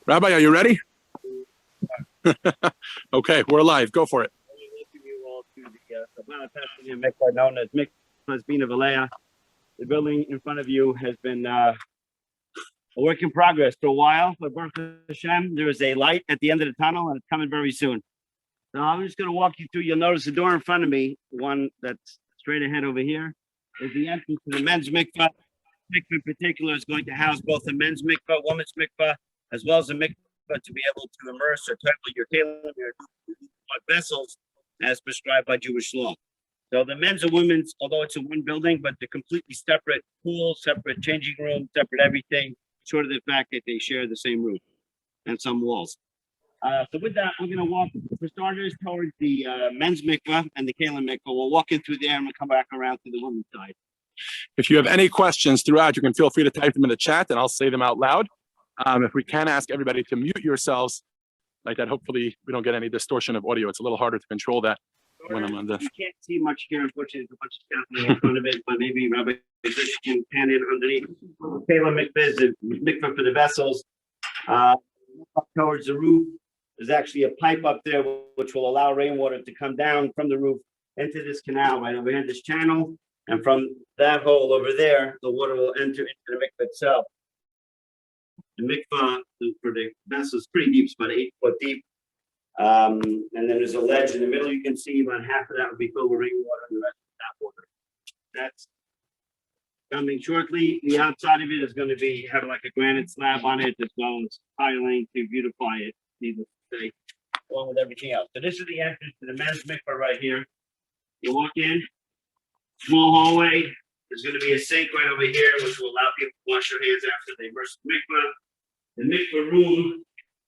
Rabbi, are you ready? Okay, we're live. Go for it. Welcome you all to the Mikvah, known as Mikvah Bina Leah. The building in front of you has been a work in progress for a while, but Baruch Hashem, there is a light at the end of the tunnel, and it's coming very soon. So I'm just going to walk you through. You'll notice the door in front of me, one that's straight ahead over here, is the entrance to the men's mikvah. Mikvah in particular is going to house both a men's mikvah, women's mikvah, as well as a mikvah to be able to immerse or title your tailor, your vessels as prescribed by Jewish law. So the men's and women's, although it's in one building, but they're completely separate pools, separate changing rooms, separate everything, short of the fact that they share the same roof and some walls. So with that, we're going to walk, for starters, towards the men's mikvah and the Kalim mikvah. We'll walk in through there and we'll come back around to the women's side. If you have any questions throughout, you can feel free to type them in the chat and I'll say them out loud. If we can ask everybody to mute yourselves like that, hopefully we don't get any distortion of audio. It's a little harder to control that when I'm on this. You can't see much here, unfortunately, there's a bunch of stuff in front of it, but maybe Rabbi can pan in underneath. Kalim mikvah is the mikvah for the vessels. Up towards the roof, there's actually a pipe up there which will allow rainwater to come down from the roof into this canal right over here, this channel. And from that hole over there, the water will enter into the mikvah itself. The mikvah for the vessel is pretty deep, it's about 8 foot deep. And then there's a ledge in the middle. You can see about half of that will be filled with rainwater and the rest of that water. That's coming shortly. The outside of it is going to have like a granite slab on it as well as tiling to beautify it, needless to say, along with everything else. So this is the entrance to the men's mikvah right here. You walk in. Small hallway. There's going to be a sink right over here, which will allow people to wash their hands after they immerse the mikvah. The mikvah room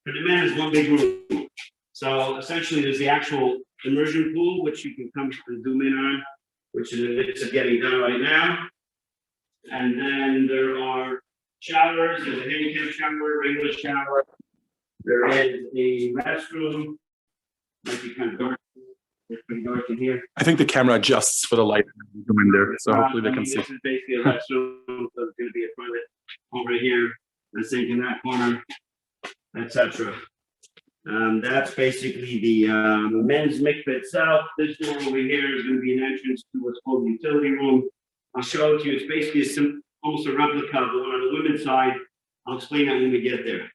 for the men is one big room. So essentially, there's the actual immersion pool, which you can come and zoom in on, which is in the midst of getting done right now. And then there are showers. There's a handicap shower, regular shower. There is a restroom. Might be kind of dark. It's pretty dark in here. I think the camera adjusts for the light in there, so hopefully they can see. This is basically a restroom, so it's going to be a toilet over here, a sink in that corner, etc. That's basically the men's mikvah itself. This door over here is going to be an entrance to what's called the utility room. I'll show it to you. It's basically almost a replica of the one on the women's side. I'll explain that when we get there.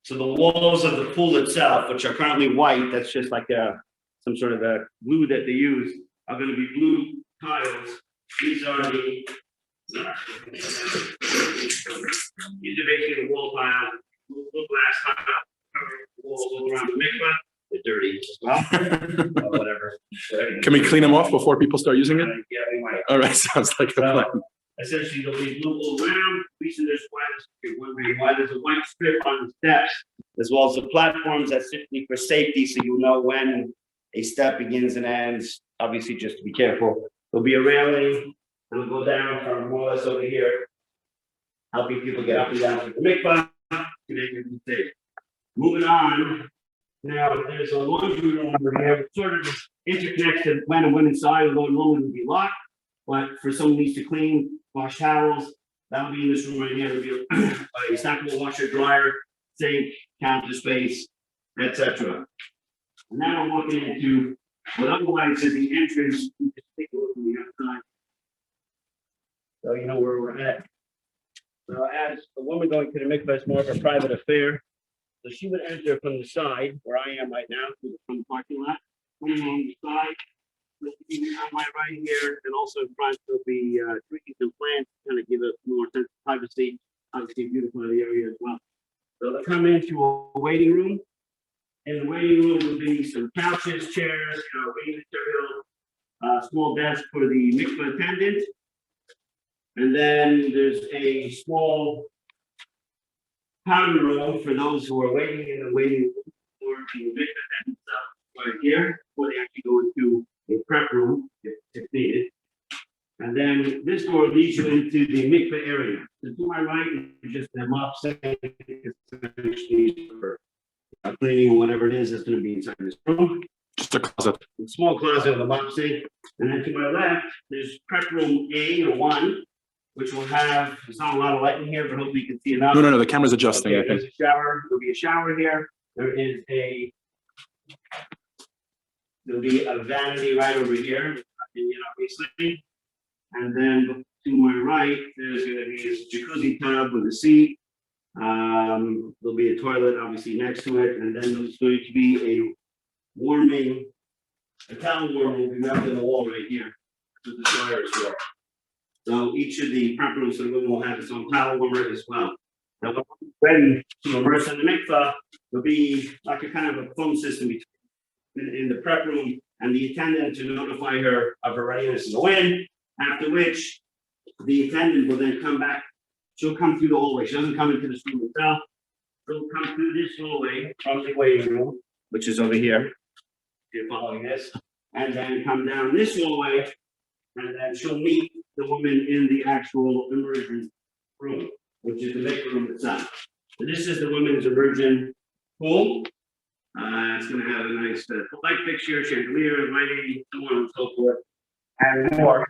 So the walls of the pool itself, which are currently white, that's just like some sort of a glue that they use, are going to be blue tiles. These are these are basically the wall tiles, little glass tile covering the walls all around the mikvah. They're dirty as well. Whatever. Can we clean them off before people start using it? Yeah, we might. All right, sounds like a plan. Essentially, there'll be little round pieces. There's you're wondering why there's a white strip on the steps, as well as the platforms. That's simply for safety, so you know when a step begins and ends. Obviously, just to be careful. There'll be a railing. It'll go down from more or less over here, helping people get up and down to the mikvah to make it safe. Moving on. Now, there's a laundry room over here, which sort of interconnects the men and women's side, although normally would be locked. But for someone who needs to clean, wash towels, that'll be in this room right here. There'll be a stackable washer, dryer, sink, counter space, etc. And now we're walking into what otherwise is the entrance. You just take a look from the outside, so you know where we're at. So as a woman going to the mikvah is more of a private affair, so she would enter from the side where I am right now, from the parking lot, coming along the side. On my right here, and also in front, there'll be trees and plants to kind of give it more sense of privacy. Obviously, beautify the area as well. So they'll come into a waiting room. In the waiting room will be some couches, chairs, reading material, small desk for the mikvah attendant, and then there's a small powder room for those who are waiting in the waiting room for the mikvah attendant right here, before they actually go into a prep room if needed. And then this door leads you into the mikvah area. So to my right is just a mop sink, essentially for cleaning or whatever it is that's going to be inside this room. Just a closet. A small closet with a mop sink. And then to my left, there's prep room A or 1, which will have, there's not a lot of light in here, but hopefully you can see enough. No, the camera's adjusting, Okay, I think. there's a shower. There'll be a shower here. There'll be a vanity right over here, obviously. And then to my right, there's going to be a jacuzzi tub with a seat. There'll be a toilet, obviously, next to it. And then there's going to be a towel warmer will be mounted in the wall right here with the dryer as well. So each of the prep rooms for the women will have its own towel warmer as well. Now, when we're ready to immerse in the mikvah, there'll be like a kind of a phone system in the prep room and the attendant to notify her of her readiness to go in, after which the attendant will then come back. She'll come through the hallway. She doesn't come into this room itself. She'll come through this hallway from the waiting room, which is over here, if you're following this, and then come down this hallway, and then she'll meet the woman in the actual immersion room, which is the mikvah room itself. So this is the women's immersion pool. It's going to have a nice light fixture, chandelier, lighting, so on and so forth, and more.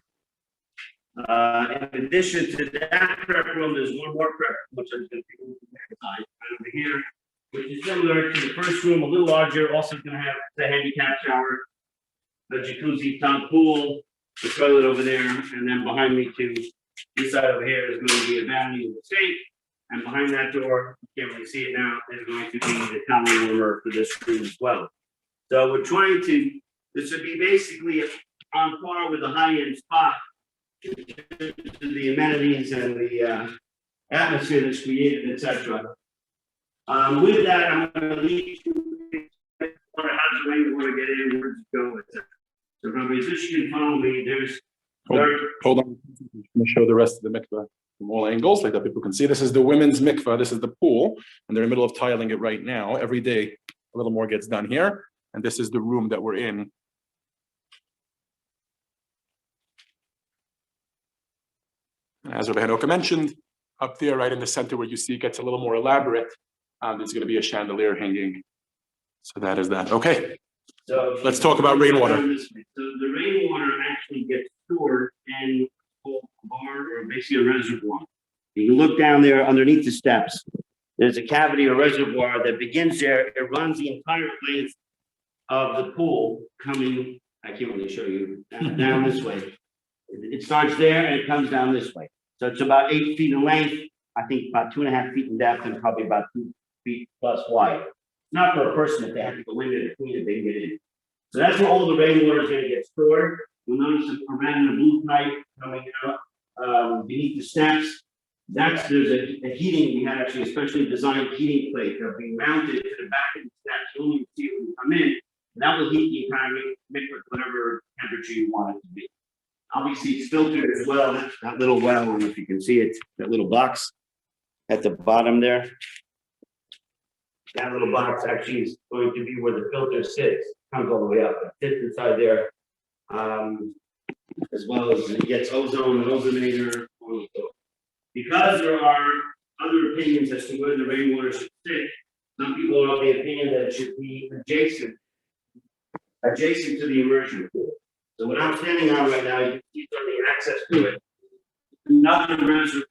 In addition to that prep room, there's one more prep room, which is going to be right over here, which is similar to the first room, a little larger, also going to have the handicap shower, the jacuzzi tub pool, the toilet over there, and then behind me to this side over here is going to be a vanity with a sink, and behind that door, you can't really see it now, is going to be the towel warmer for this room as well. So we're trying to, this would be basically on par with a high-end spa, the amenities and the atmosphere that's created, etc. With that, I'm going to leave you how does the rain water get in, where does it go, etc. So from as you can follow me, there's Hold on. I'm going to show the rest of the mikvah from all angles, like that people can see. This is the women's mikvah. This is the pool, and they're in the middle of tiling it right now. Every day, a little more gets done here, and this is the room that we're in. As Rabbi Hanoka mentioned, up there, right in the center where you see it gets a little more elaborate, there's going to be a chandelier hanging. So that is that. Okay. So let's talk about rainwater. So the rainwater actually gets stored in a bar or basically a reservoir. You can look down there underneath the steps. There's a cavity or reservoir that begins there. It runs the entire length of the pool coming, I can't really show you, down this way. It starts there and it comes down this way. So it's about 8 feet in length, I think about 2.5 feet in depth, and probably about 2 feet plus wide. Not for a person, if they have to go in there to clean it, they can get in. So that's where all the rainwater is going to get stored. You'll notice a red and a blue pipe coming out beneath the steps. There's a heating, we had actually a specially designed heating plate that'll be mounted to the back of the steps. You'll only see it when you come in. And that will heat the entire mikvah whatever temperature you want it to be. Obviously, it's filtered as well. That little well, I don't know if you can see it, that little box at the bottom there. That little box actually is going to be where the filter sits. Comes all the way up. It sits inside there, as well as it gets ozone, an ozonator. Because there are other opinions as to where the rainwater should sit, some people are of the opinion that it should be adjacent to the immersion pool. So what I'm standing on right now, you can see from the access to it, another reservoir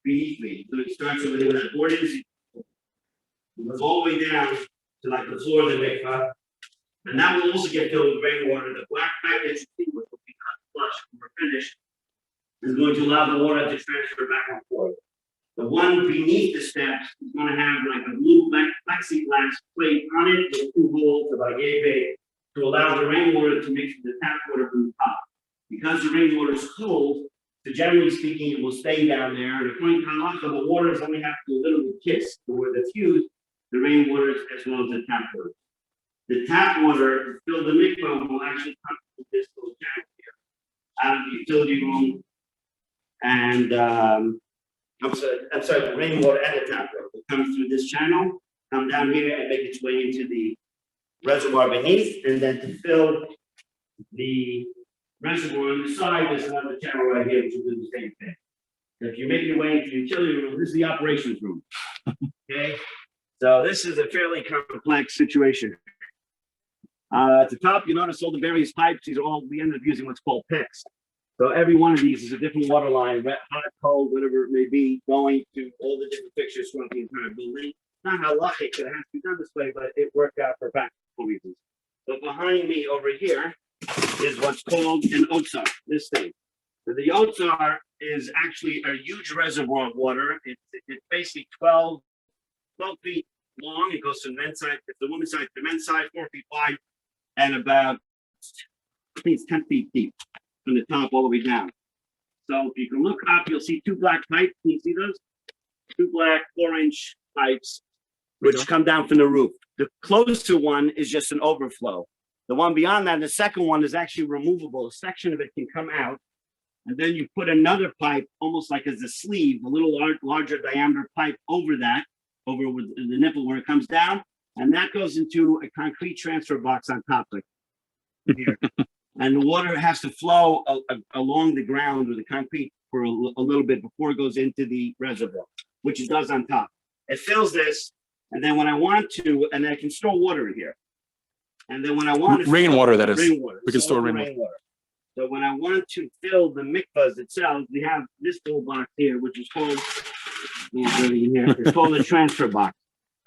beneath me. So it starts over there where that board is. It goes all the way down to like the floor of the mikvah. And that will also get filled with rainwater. The black pipe that you see, which will be cut flush when we're finished, is going to allow the water to transfer back and forth. The one beneath the steps is going to have like a blue plexiglass plate on it with 2 holes about yay big to allow the rainwater to mix with the tap water from the top. Because the rainwater is cold, so generally speaking, it will stay down there. And according to Hanoka, the water is only have to do a little bit kiss the where that's used, the rainwater as well as the tap water. The tap water to fill the mikvah will actually come from this little tank here out of the utility room. And I'm sorry, the rainwater and the tap water will come through this channel, come down here and make its way into the reservoir beneath, and then to fill the reservoir on the side, there's another channel right here which will do the same thing. So if you make your way into the utility room, this is the operations room. Okay, so this is a fairly complex situation. At the top, you notice all the various pipes. These are all, we ended up using what's called picks. So every one of these is a different water line, wet, hot, cold, whatever it may be, going to all the different fixtures throughout the entire building. Not how lucky it has to be done this way, but it worked out for practical reasons. But behind me over here is what's called an otsar, this thing. So the otsar is actually a huge reservoir of water. It's basically 12 feet long. It goes from the men's side, the women's side to the men's side, 4 feet wide, and about, I think it's 10 feet deep from the top all the way down. So if you can look up, you'll see two black pipes. Can you see those? Two black 4-inch pipes, which come down from the roof. The closer one is just an overflow. The one beyond that, the second one is actually removable. A section of it can come out. And then you put another pipe, almost like as a sleeve, a little larger diameter pipe over that, over with the nipple where it comes down. And that goes into a concrete transfer box on top, like here. And the water has to flow along the ground or the concrete for a little bit before it goes into the reservoir, which it does on top. It fills this, and then when I want to, and I can store water in here. And then when I want to rainwater, that is, rainwater, we can store rainwater. So when I want to fill the mikvahs itself, we have this little box here, which is called, it's called a transfer box.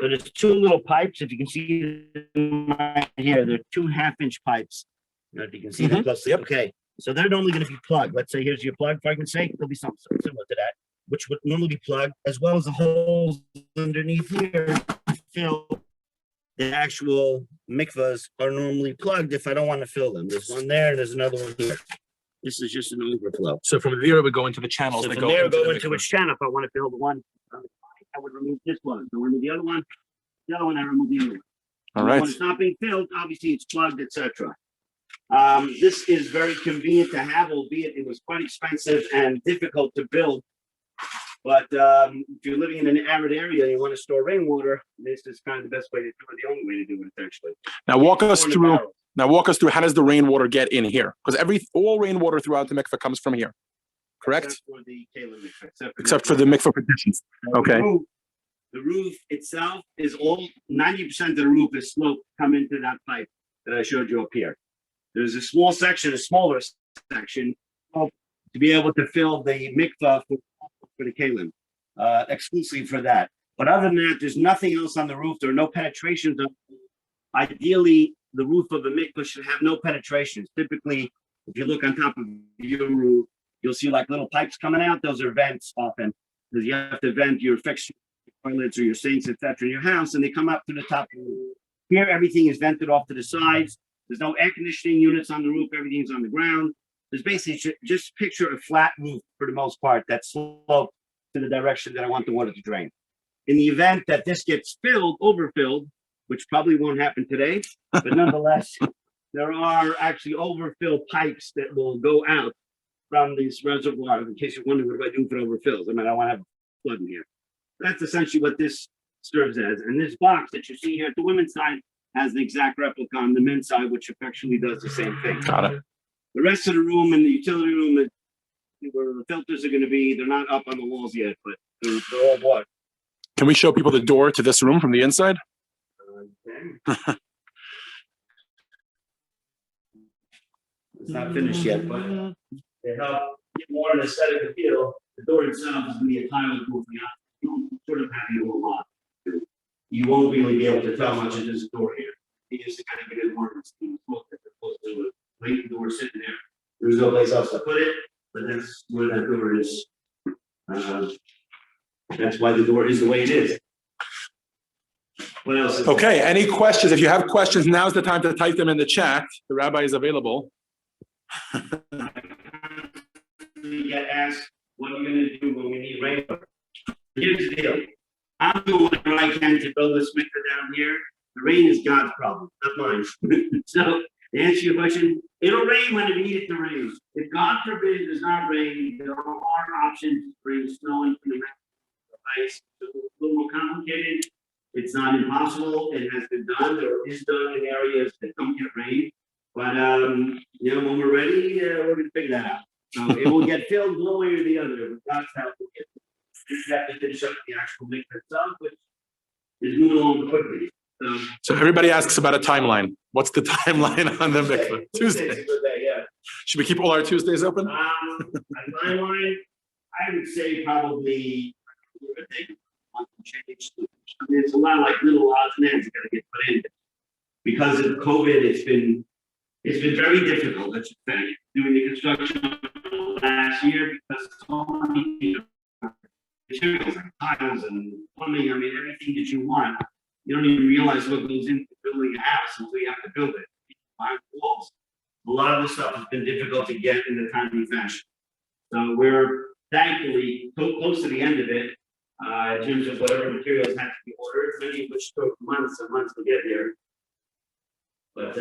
So there's two little pipes. If you can see them right here, they're 2 half-inch pipes. If you can see them closely. Yep. Okay. So they're normally going to be plugged. Let's say here's your plug, for argument's sake. There'll be something similar to that, which would normally be plugged, as well as the holes underneath here to fill the actual mikvahs are normally plugged if I don't want to fill them. There's one there, and there's another one here. This is just an overflow. So from there, it would go into the channels. So that from go there, into go into its channel. If I want to fill the one, I would remove this one. So remove the other one. The other one, I remove the other one. All right. When it's not being filled, obviously it's plugged, etc. This is very convenient to have, albeit it was quite expensive and difficult to build. But if you're living in an arid area and you want to store rainwater, this is kind of the best way to do it, the only way to do it, essentially. Now walk us through how does the rainwater get in here? Because all rainwater throughout the mikveh comes from here, correct? Except for the Kalim mikveh. Except for the mikveh petitions. Okay. The roof itself is all, 90% of the roof is sloped, come into that pipe that I showed you up here. There's a small section, a smaller section, to be able to fill the mikvah for the kalim, exclusively for that. But other than that, there's nothing else on the roof. There are no penetrations. Ideally, the roof of a mikvah should have no penetrations. Typically, if you look on top of your roof, you'll see like little pipes coming out. Those are vents often, because you have to vent your fixtures, your toilets, or your sinks, etc., in your house, and they come up to the top of the roof. Here, everything is vented off to the sides. There's no air conditioning units on the roof. Everything's on the ground. There's basically just picture a flat roof for the most part that's sloped to the direction that I want the water to drain. In the event that this gets overfilled, which probably won't happen today, but nonetheless, there are actually overfill pipes that will go out from this reservoir. In case you're wondering, what do I do if it overfills? I mean, I want to have flood in here. That's essentially what this serves as. And this box that you see here at the women's side has the exact replica on the men's side, which effectually does the same thing. Got it. The rest of the room and the utility room, where the filters are going to be, they're not up on the walls yet, but they're all bought. Can we show people the door to this room from the inside? Okay. It's not finished yet, but to help get more of an aesthetic appeal, the door itself is going to be entirely moving out. You sort of have your own lot. You won't really be able to tell much of this door here. You just kind of get it more supposed to leave the door sitting there. There's no place else to put it, but that's where that door is. That's why the door is the way it is. What else? Okay, any questions? If you have questions, now's the time to type them in the chat. The rabbi is available. We get asked, what are you going to do when we need rainwater? Here's the deal. I'm doing whatever I can to build this mikvah down here. The rain is God's problem, not mine. So, to answer your question, it'll rain when it needs to rain. If God forbid it does not rain, there are options to bring snow into the ice. It's a little more complicated. It's not impossible. It has been done or is done in areas that don't get rain. But when we're ready, we're going to figure that out. So it will get filled one way or the other. With God's help, we'll get it. We have to finish up the actual mikvah itself, which is moving along quickly. So everybody asks about a timeline. What's the timeline on the mikvah? Tuesday. Tuesday's a good day, yeah. Should we keep all our Tuesdays open? A timeline, I would say probably, change. I mean, it's a lot of like little odds and ends that gotta get put in. Because of COVID, it's been very difficult, let's just say, doing the construction last year because so many materials like tiles and plumbing, I mean, everything that you want, you don't even realize what goes into building a house until you have to build it. Behind walls. A lot of this stuff has been difficult to get in a timely fashion. So we're thankfully close to the end of it, in terms of whatever materials had to be ordered, many of which took months and months to get here. But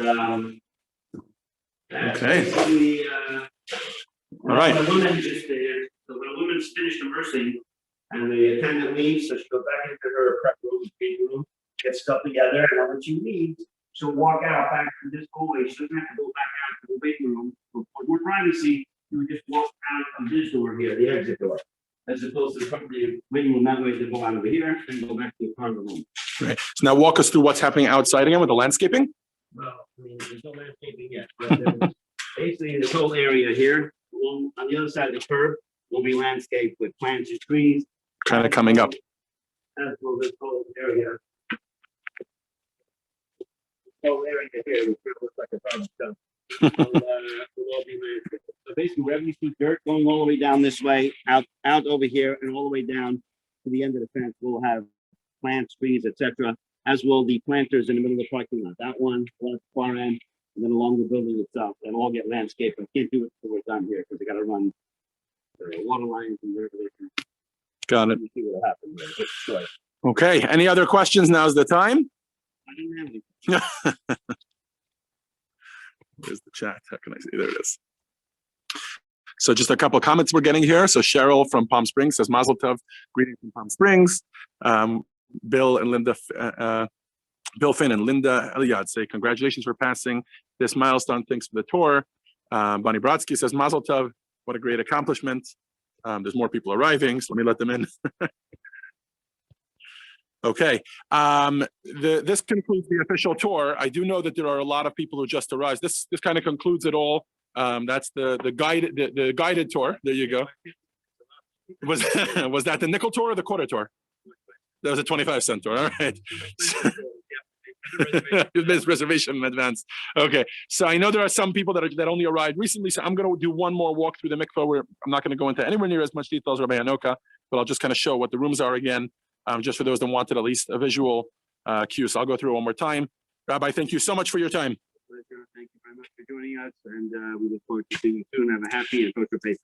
that's Okay. basically, All right. the woman just there. So when a woman's finished immersing and the attendant leaves, so she goes back into her prep room, meeting room, gets stuff together, and when she leaves, she'll walk out back to this hallway. She doesn't have to go back out to the waiting room. For more privacy, you would just walk out of this door here, the exit door, as opposed to the waiting room that way to go out over here and go back to the cargo room. Right. So now walk us through what's happening outside again with the landscaping. Well, I mean, there's no landscaping yet. But basically, this whole area here, on the other side of the curb, will be landscaped with plants and trees. Kind of coming up. As well, this whole area. This whole area here, which looks like a garbage dump. will all be landscaped. So basically, wherever you see dirt going all the way down this way, out over here, and all the way down to the end of the fence, we'll have plants, trees, etc. As will the planters in the middle of the parking lot. That one, the far end, and then along the building itself. They'll all get landscaped. I can't do it until we're done here because they got to run water lines and regulation. Got it. You see what'll happen there. It's choice. Okay. Any other questions? Now's the time. I didn't have any. Where's the chat? How can I see? There it is. So just a couple of comments we're getting here. So Cheryl from Palm Springs says, Mazel Tov, greetings from Palm Springs. Bill and Linda, Bill Finn and Linda Eliad say, congratulations for passing this milestone. Thanks for the tour. Bonnie Brodsky says, Mazel Tov, what a great accomplishment. There's more people arriving, so let me let them in. Okay, this concludes the official tour. I do know that there are a lot of people who just arrived. This kind of concludes it all. That's the guided tour. There you go. Was that the nickel tour or the quarter tour? That was a 25-cent tour. All right. There's reservation in advance. Okay. So I know there are some people that only arrived recently. So I'm going to do one more walk through the mikvah where I'm not going to go into anywhere near as much detail as Rabbi Hanoka, but I'll just kind of show what the rooms are again, just for those that wanted at least a visual cue. So I'll go through it one more time. Rabbi, thank you so much for your time. Pleasure. Thank you very much for joining us, and we look forward to seeing you soon. Have a happy and kosher Pesach.